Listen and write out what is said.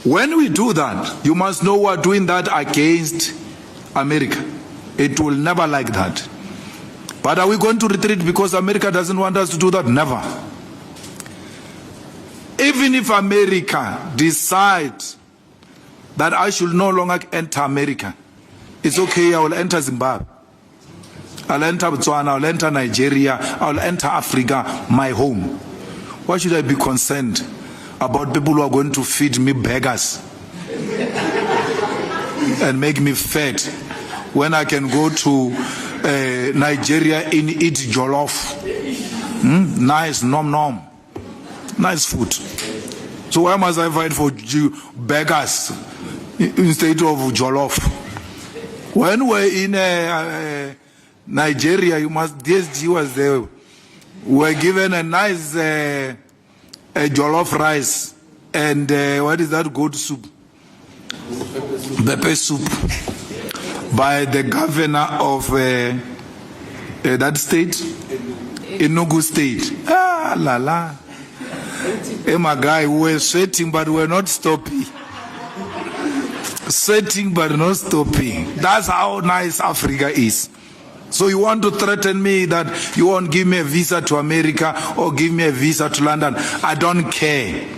When we do that, you must know we're doing that against America. It will never like that. But are we going to retreat because America doesn't want us to do that? Never. Even if America decides that I should no longer enter America, it's okay, I will enter Zimbabwe. I'll enter Botswana, I'll enter Nigeria, I'll enter Africa, my home. Why should I be concerned about people who are going to feed me beggars and make me fat when I can go to Nigeria and eat jollof? Nice, nom, nice food. So why must I fight for beggars instead of jollof? When we're in Nigeria, you must, DSG was there. We're given a nice jollof rice and what is that goat soup? Pepper soup by the governor of that state, Enugu state. Ah, la la. Hey, my guy, we were sweating, but we're not stopping. Sweating, but not stopping. That's how nice Africa is. So you want to threaten me that you won't give me a visa to America or give me a visa to London? I don't care.